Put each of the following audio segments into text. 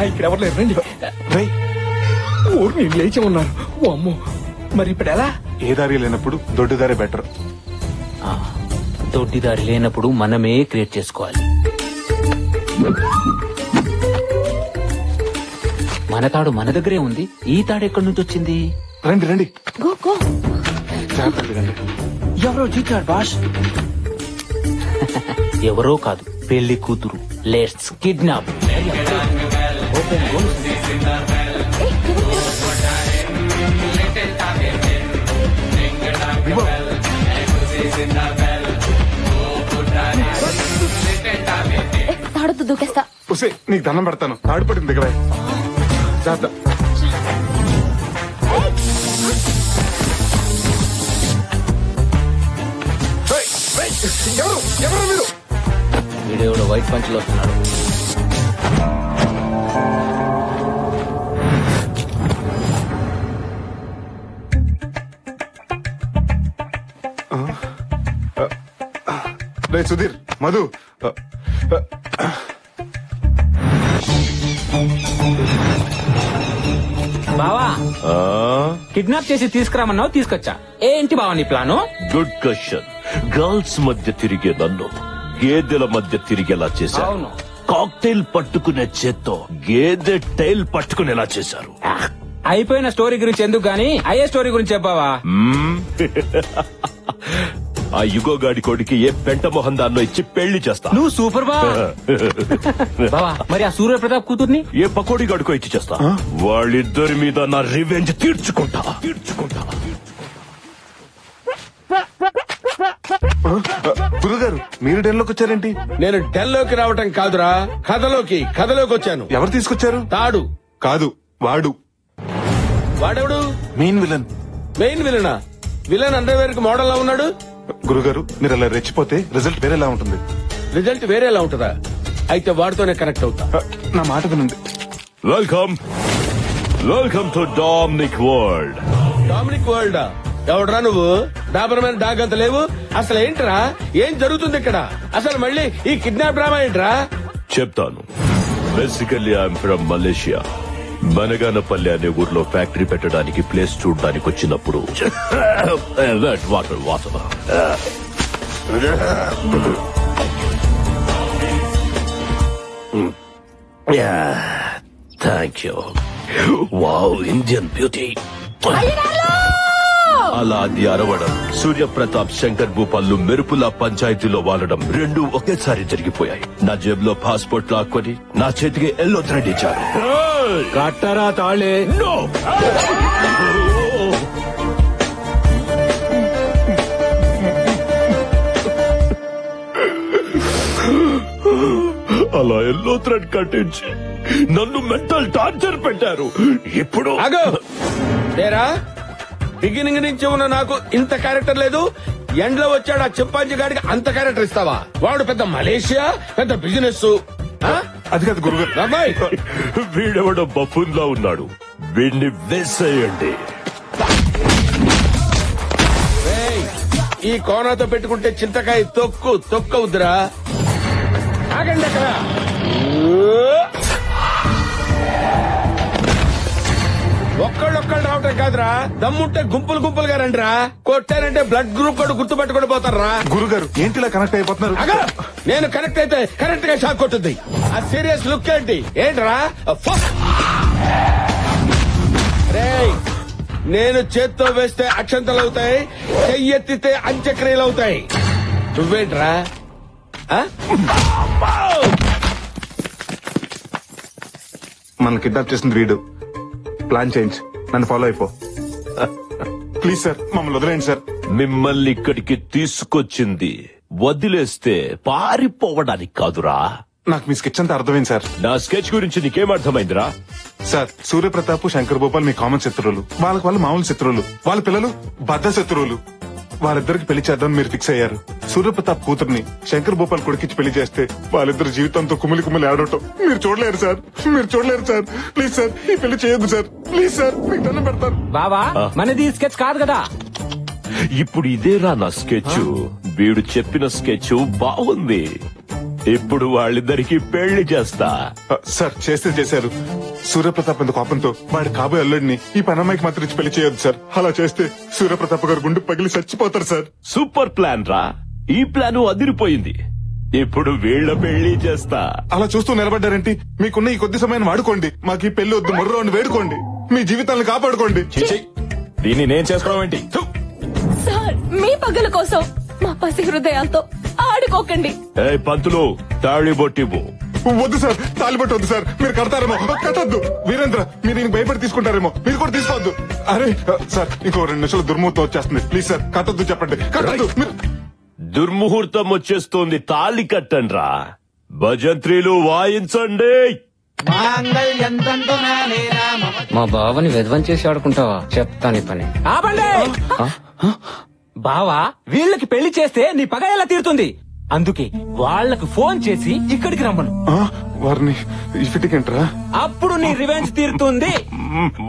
ఇక్కడ ఎవరు లేరు రండి. ఊరు నేను లేచి ఉన్నారు. ఓ అమ్మో, మరి ఇప్పుడు ఎలా? ఏ దారి లేనప్పుడు దొడ్డిదారే బెటర్. దొడ్డిదారి లేనప్పుడు మనమే క్రియేట్ చేసుకోవాలి. మన తాడు మన దగ్గరే ఉంది. ఈ తాడు ఎక్కడి నుంచి వచ్చింది? రండి రండి. ఎవరో జీతాడు బాస్. ఎవరో కాదు, పెళ్లి కూతురు. Let's kidnap. తాడుతూ దూకేస్తా. నీకు దండం పెడతాను. తాడు పడింది దగ్గర. ఎవరు మీరు? వీడియోలో వైట్ పంచులు వస్తున్నాడు. సుధీర్, మధు, బావా కిడ్నాప్ చేసి తీసుకురామన్నావు, తీసుకొచ్చా. ఏంటి బావా నీ ప్లాను? Good question. గర్ల్స్ మధ్య తిరిగే నన్ను గేదెల మధ్య తిరిగేలా చేశారు. కాక్టైల్ పట్టుకునే చేత్తో గేదె టైల్ పట్టుకునేలా చేశారు. అయిపోయిన స్టోరీ గురించి ఎందుకు గానీ అయ్యే స్టోరీ గురించి చెప్పావా? ఆ యుగోగాడి కొడుకి ఏ పెంట మొహం దాన్నో ఇచ్చి పెళ్లి చేస్తా. నువ్వు సూపర్ బావా. మరి ఆ సూర్య ప్రతాప్ కూతుర్ని ఏ పకోడీ గడుకో ఇచ్చి చేస్తా. వాళ్ళిద్దరి మీద నా రివెంజ్ తీర్చుకుంటా. గురుగారు, మీరు డెన్లోకి వచ్చారేంటి? నేను డెన్లోకి రావటం కాదురా, కథలోకి వచ్చాను. ఎవరు తీసుకొచ్చారు? తాడు కాదు, వాడు. వాడెవడు? Main villain. మెయిన్ విలనా? విలన్ అండర్వేర్ కి మోడల్ లా ఉన్నాడు. గురుగారు, మీరు అలా రెచ్చిపోతే రిజల్ట్ వేరేలా ఉంటుంది. రిజల్ట్ వేరేలా ఉంటుందా? అయితే వాడితోనే కనెక్ట్ అవుతా. నా మాట వినండి. Welcome to Dominic world. Dominic world? ఎవడరా నువ్వు? డాబర్మైన డాగ్ అంత లేవు. అసలు ఏంట్రా, ఏం జరుగుతుంది ఇక్కడ? అసలు మళ్ళీ ఈ కిడ్నాప్ డ్రామా ఏంట్రా? చెప్తాను. Basically I'm from Malaysia. Banaganapalle అనే ఊర్లో ఫ్యాక్టరీ పెట్టడానికి ప్లేస్ చూడడానికి వచ్చినప్పుడు water thank you. Wow, Indian beauty. అలా అది అరవడం, సూర్యప్రతాప్ శంకర్ భూపాల్లు మెరుపుల పంచాయతీలో వాలడం రెండూ ఒకేసారి జరిగిపోయాయి. నా జేబులో పాస్పోర్ట్ లాక్కొని నా చేతికి ఎల్లో థ్రెడ్ ఇచ్చారు. కట్టరా తాళే. అలా ఎల్లో థ్రెడ్ కట్టించి నన్ను మెంటల్ టార్చర్ పెట్టారు. ఇప్పుడు బిగినింగ్ నుంచి ఉన్న నాకు ఇంత క్యారెక్టర్ లేదు. ఎండ్ లో వచ్చాడు ఆ చింపాంజీ గాడికి అంత క్యారెక్టర్ ఇస్తావా? వాడు పెద్ద మలేషియా, పెద్ద బిజినెస్. అది కాదు గురుగారు. వీడెవడో బఫూన్ లా ఉన్నాడు. వీడిని వేసేయండి. ఈ కోనాతో పెట్టుకుంటే చింతకాయ తొక్కవుద్దురా. ఆగండి అక్కడ. ఒక్కళ్ళొక్కళ్ళు రావటం కాదురా, దమ్ముంటే గుంపులు గుంపులుగా రండిరా. కొట్టారంటే బ్లడ్ గ్రూప్ కూడా గుర్తుపెట్టుకుని పోతారా? గురుగారు, ఏంటిలా కనెక్ట్ అయిపోతున్నారు? నేను కనెక్ట్ అయితే కరెక్ట్ గా షాక్ కొట్టుద్ది. ఆ సీరియస్ లుక్ ఏంట్రా? నేను చేత్తో వేస్తే అక్షంతలు అవుతాయి, చెయ్యెత్తితే అంత్యక్రియలు అవుతాయి. నువ్వేంట్రా? మన కిడ్నాప్ చేసింది వీడు. ప్లాన్ చేంజ్, నన్ను ఫాలో అయిపో. ప్లీజ్ సార్, మమ్మల్ని వదిలేండి సార్. మిమ్మల్ని ఇక్కడికి తీసుకొచ్చింది వదిలేస్తే పారిపోవడానికి కాదురా. నాకు మీ స్కెచ్ అంతా అర్థమైంది సార్. నా స్కెచ్ గురించి నీకేం అర్థమైందిరా? సార్, సూర్యప్రతాప్, శంకర్ భూపాల్ మీ కామన్ శత్రువులు. వాళ్ళు మామూలు శత్రువులు. వాళ్ళ పిల్లలు బద్ద శత్రువులు. వాళ్ళిద్దరికి పెళ్లి చేద్దామని మీరు ఫిక్స్ అయ్యారు. సూర్యప్రతాప్ కూతుర్ని శంకర్ భూపాల్ కొడుకిచ్చి పెళ్లి చేస్తే వాళ్ళిద్దరు జీవితంతో కుమిలి కుమిలి ఆడటం మీరు చూడలేరు సార్. ప్లీజ్ సార్, ఈ పెళ్లి చేయొద్దు సార్. ప్లీజ్ సార్, మీకు దండం పెడతాను. బాబా, మనది స్కెచ్ కాదు కదా. ఇప్పుడు ఇదేరా నా స్కెచ్. వీడు చెప్పిన స్కెచ్ బాగుంది. ఇప్పుడు వాళ్ళిద్దరికి పెళ్లి చేస్తా. సార్ చేస్తే చేశారు. సూర్యప్రతాప్ అంత కోపంతో వాడి కాబోయే అల్లుడిని ఈ పనమ్మాయికి మాత్రం ఇచ్చి పెళ్లి చేయొద్దు సార్. అలా చేస్తే సూర్యప్రతాప్ గారు గుండు పగిలి చచ్చిపోతారు సార్. సూపర్ ప్లాన్ రా. ఈ ప్లాన్ అదిరిపోయింది. ఇప్పుడు వీళ్ళ పెళ్లి చేస్తా. అలా చూస్తూ నిలబడ్డారేంటి? మీకున్న ఈ కొద్ది సమయాన్ని వాడుకోండి. మాకు ఈ పెళ్లి వద్దు, మొర్రోని వేడుకోండి. మీ జీవితాలను కాపాడుకోండి. దీన్ని నేను చేసుకోవడం ఏంటి? సార్, మీ పగల కోసం మా పసి హృదయాలతో ఆడుకోకండి. పంతులు తాళి బొట్టివ్వు. వద్దు సార్, తాలిబట్టు వద్దు సార్. మీరు కడతారేమో. కట్టద్దు. వీరేంద్ర, మీరు దీనికి భయపడి తీసుకుంటారేమో. మీరు కూడా తీసుకోవద్దు. అరే సార్, ఇంకో 2 నిమిషాలు దుర్ముహూర్తం వచ్చేస్తుంది. ప్లీజ్ సార్, కట్టద్దు. చెప్పండి, కట్టద్దు. దుర్ముహూర్తం వచ్చేస్తోంది. తాళి కట్టండ్రా. భజంత్రీలు వాయించండి. మా బావని విధ్వం చేసి ఆడుకుంటావా? చెప్తాను పని. బావా, వీళ్ళకి పెళ్లి చేస్తే నీ పగ ఎలా తీరుతుంది? అందుకే వాళ్ళకి ఫోన్ చేసి ఇక్కడికి రమ్మను. వారిని ఇఫిటికేంట్రా? అప్పుడు నీ రివెంజ్ తీరుతుంది.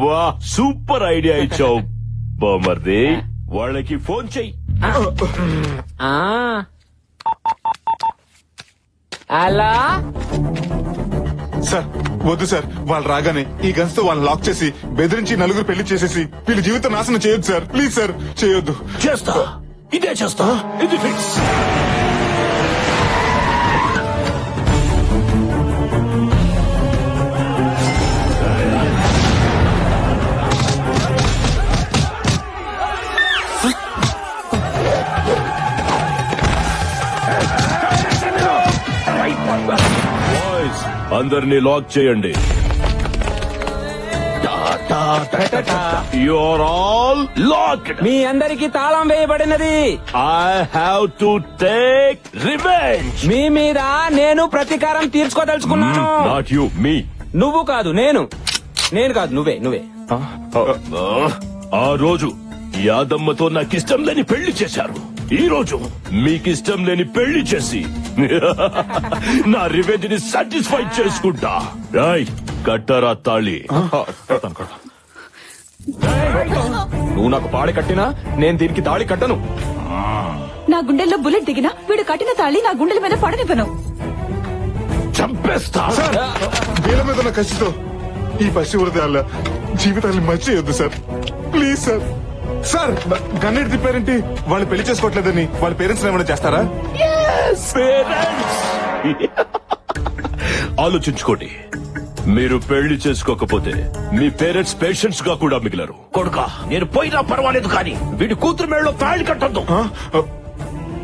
వా, సూపర్ ఐడియా ఇచ్చావు బామర్ది. వాళ్ళకి ఫోన్ చెయ్యి. అలా సార్ వద్దు సార్. వాళ్ళు రాగానే ఈ గన్స్ తో వాళ్ళని లాక్ చేసి బెదిరించి నలుగురు పెళ్లి చేసేసి వీళ్ళ జీవితం నాశనం చేయొద్దు సార్. ప్లీజ్ సార్, చేయొద్దు. చేస్తా, ఇదే చేస్తా. ఇది ఫిక్స్. అందరినీ లాక్ చేయండి. You're all locked. మీ అందరికి తాళం వేయబడినది. I have to take revenge. మీ మీద నేను ప్రతీకారం తీర్చుకోదలుచుకున్నాను. నాట్ యు, మీ. నువ్వు కాదు, నేను. నేను కాదు, నువ్వే. ఆ రోజు యాదమ్మతో నాకిష్టం లేని పెళ్లి చేశారు. ఈ రోజు మీకిష్టం లేని పెళ్లి చేసి నా రివెంజ్ ని సాటిస్ఫై చేసుకుంటా. రాయ్, కట్టరా తాళి. నువ్వు నాకు పాడి కట్టినా నేను దీనికి తాళి కట్టను. నా గుండెల్లో బుల్లెట్ దిగినా వీడు కట్టిన తాళి నా గుండెల మీద పడనివ్వను. చంపేస్తా. వీళ్ళ మీద ఉన్న కసితో ఈ పసి హృదయాల జీవితాన్ని మర్చియొద్దు సార్. Please sir. సార్, గన్నెట్ తిప్పారేంటి? వాళ్ళు పెళ్లి చేసుకోవట్లేదని వాళ్ళ పేరెంట్స్ ఏమైనా చేస్తారా? ఆలోచించుకోండి. మీరు పెళ్లి చేసుకోకపోతే మీ పేరెంట్స్ పేషెంట్స్ గా కూడా మిగిలరు. కొడుకా, నేను పోయినా పర్వాలేదు, కానీ వీడి కూతురు మేడలో తాళి కట్టద్దు.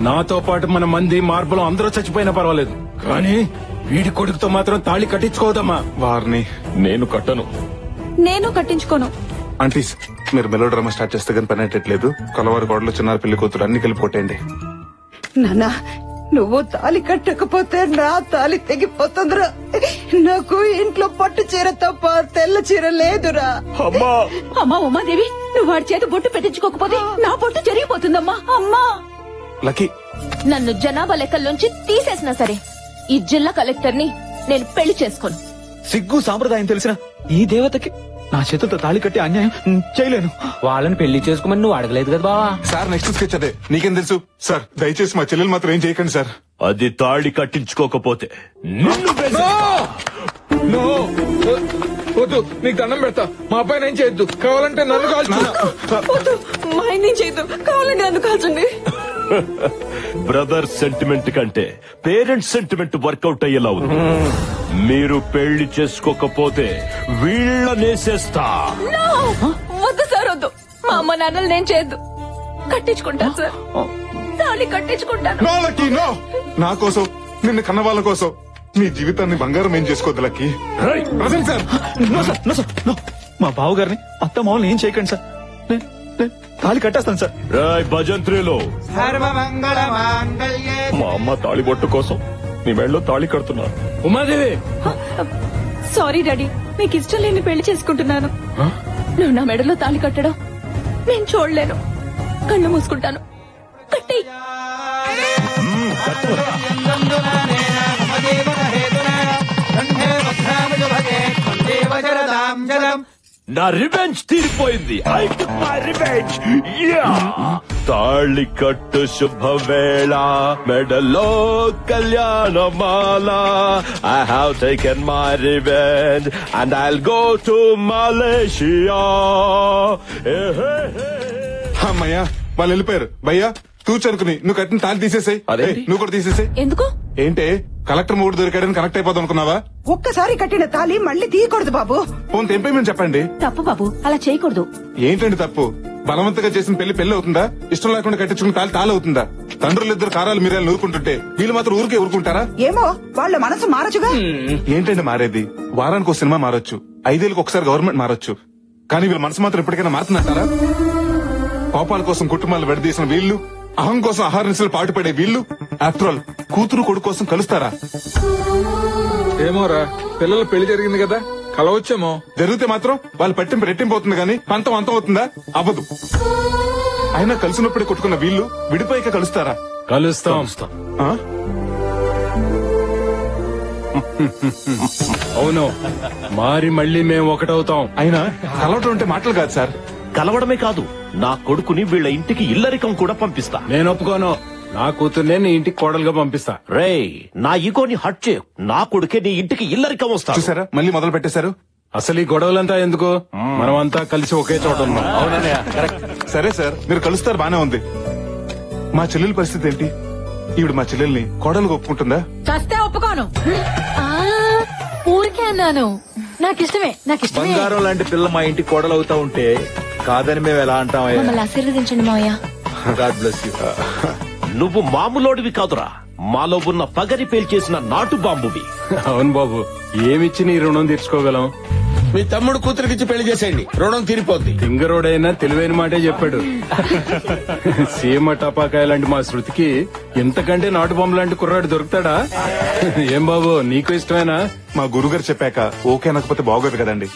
నాతో పాటు మన మంది మార్పులు అందరూ చచ్చిపోయినా పర్వాలేదు, కానీ వీడి కొడుకుతో మాత్రం తాళి కట్టించుకోదమ్మా. వారిని నేను కట్టను. నేను కట్టించుకోను. ఆంటీస్, మీరు మెలో డ్రామా స్టార్ట్ చేస్తే కానీ పని అయ్యట్లేదు. కలవారి గోడలు, చిన్నారు, పెళ్లి కూతురు అన్ని కలిపి కొట్టేయండి. నానా, నువ్వు తాళి కట్టకపోతే నా తాళి తెగిపోతుందిరా. నాకు ఇంట్లో పట్టు చీర తప్ప తెల్ల చీర లేదురా. అమ్మా ఉమాదేవి, నువ్వు వాడి చేత బొట్టు పెట్టించుకోకపోతే నా బొట్టు జరిగిపోతుందమ్మా. అమ్మా, లక్కీ, నన్ను జనాభా లెక్కల్లోంచి తీసేసినా సరే ఈ జిల్లా కలెక్టర్ ని నేను పెళ్లి చేసుకోను. సిగ్గు సాంప్రదాయం తెలిసిన ఈ దేవతకి నా చేతులతో తాళి కట్టి అన్యాయం చేయలేను. వాళ్ళని పెళ్లి చేసుకోమని నువ్వు అడగలేదు కదా బావా. సార్ నెక్స్ట్ స్కెచ్ అదే. నీకేం తెలుసు? సార్ దయచేసి మా చెల్లెలు మాత్రం ఏం చేయకండి సార్. అది తాళి కట్టించుకోకపోతే నిన్ను నో, వద్దు, నీకు దండం పెడతా. మా అబ్బాయి ఏం చేయొద్దు. కావాలంటే నన్ను కాల్చు. మా ఆయన చేయదు, కావాలంటే నన్ను కాల్చండి. బ్రదర్ సెంటిమెంట్ కంటే పేరెంట్స్ సెంటిమెంట్ వర్కౌట్ అయ్యేలా ఉంది. మీరు పెళ్లి చేసుకోకపోతే వీళ్ళనేసేస్తా. వద్దు సార్, వద్దు. మా అమ్మ నాన్నలు నేను చేయొద్దు. కట్టించుకుంటాను సార్, తాళి కట్టించుకుంటాను. No lucky, no. నా కోసం, నిన్ను కన్న వాళ్ళ కోసం నీ జీవితాన్ని బంగారం ఏం చేసుకోవద్దు lucky. Present sir. No sir, no sir, no. మా బావ గారిని, అత్త మామూలు ఏం చేయకండి సార్. నేను తాళి కట్టేస్తాను సార్. రాయ్ భజంత్రిలో మా అమ్మ తాళి బొట్టు కోసం నీ మెడలో తాళి కడుతున్నా. ఉమాదేవి, సారీ డాడీ, మీకు ఇష్టం లేని పెళ్లి చేసుకుంటున్నాను. నువ్వు నా మెడలో తాళి కట్టడం నేను చూడలేను. కళ్ళు మూసుకుంటాను. కట్టేయ్. నా రివెంజ్ తీరిపోయింది. I took my revenge. తాళి కట్టు శుభవేళ మెడలో కళ్యాణమాల I have taken my revenge and I'll go to Malaysia. అమ్మయ్యా వాళ్ళు వెళ్ళిపోయారు. భయ్యా తూచనుకుని నువ్వు కట్టిన తాళి తీసేసాయి. అదేంటి? నువ్వు కూడా తీసేసాయి. ఎందుకు? ఏంటే కలెక్టర్ మూడు దొరికాడని కనెక్ట్ అయిపోదాం అనుకున్నావా? ఒక్కసారి కట్టిన తాళి మళ్ళీ తీయకూడదు బాబు. ఫోన్ తెంపేమని చెప్పండి. తప్పు బాబు, అలా చేయకూడదు. ఏంటండి తప్పు? బలవంతంగా చేసిన పెళ్లి అవుతుందా? ఇష్టం లేకుండా కట్టించుకున్న తాళి అవుతుందా? తండ్రులిద్దరు కారాలు మీరాలు నూరుకుంటుంటే వీళ్ళు మాత్రం ఊరికే ఊరుకుంటారా? ఏమో వాళ్ళ మనసు మారచుగా. ఏంటండి మారేది? వారానికి ఒక సినిమా మారొచ్చు, 5 ఏళ్ళకి ఒకసారి గవర్నమెంట్ మారొచ్చు, కానీ వీళ్ళ మనసు మాత్రం ఎప్పటికైనా మారుతుందంటారా? కోపాల కోసం కుటుంబాలు విడదీసిన వీళ్ళు, అహం కోసం ఆహార నిశలు పాటుపడే వీళ్ళు, ఆఫ్టర్ ఆల్ కూతురు కొడుకు కోసం కలుస్తారా? ఏమోరా, పిల్లల పెళ్లి జరిగింది కదా, కలవచ్చేమో. జరిగితే మాత్రం వాళ్ళు పట్టింపు రెట్టింపు అవుతుంది కానీ పంతం అంతం అవుతుందా? అవ్వదు. అయినా కలిసినప్పుడే కొట్టుకున్న వీళ్ళు విడిపోయాక కలుస్తారా? కలుస్తాం. ఆ? అవును, మారి మళ్ళీ మేము ఒకటవుతాం. అయినా కలవటం అంటే మాటలు కాదు సార్. కలవడమే కాదు, నా కొడుకుని వీళ్ళ ఇంటికి ఇల్లరికం కూడా పంపిస్తా. నేను ఒప్పుకోను. నా కూతుర్నే నీ ఇంటికి కోడలుగా పంపిస్తా. రేయ్, నా ఈగోని హట్ చేయు. నా కొడుకే నీ ఇంటికి ఇల్లరికం వస్తా. చూసారా మళ్ళీ మొదలు పెట్టేశారు. అసలు ఈ గొడవలంతా ఎందుకు? మనం అంతా కలిసి ఒకే చోట ఉన్నాం. సరే సార్, మీరు కలుస్తారు బానే ఉంది. మా చెల్లెల పరిస్థితి ఏంటి? ఈవిడ మా చెల్లెల్ని కోడలుగా ఒప్పుకుంటుందా? చస్తే ఒప్పుకోను. ఊరికే అన్నాను. నాకిష్టమే. బంగారం లాంటి పిల్ల మా ఇంటి కోడలవుతా ఉంటే కాదని మేము ఎలా అంటాం? మమ్మల్ని ఆశీర్వదించండి మావయ్య. God bless you. నువ్వు మామూలోడివి కాదురా, మాలో ఉన్న పగరి పేల్చేసిన నాటు బాంబువి. అవును బాబు, ఏమిచ్చి నీ రుణం తీర్చుకోగలం? మీ తమ్ముడు కూతురికిచ్చి పెళ్లి చేసేయండి, రుణం తీరిపోద్ది. సింగరోడైనా తెలివైన మాటే చెప్పాడు. సీమ టపాకాయ లాంటి మా శృతికి ఇంతకంటే నాటు బొమ్మ లాంటి కుర్రాడు దొరుకుతాడా? ఏం బాబు, నీకు ఇష్టమేనా? మా గురుగారు చెప్పాక ఓకే అనకపోతే బాగోదు కదండి.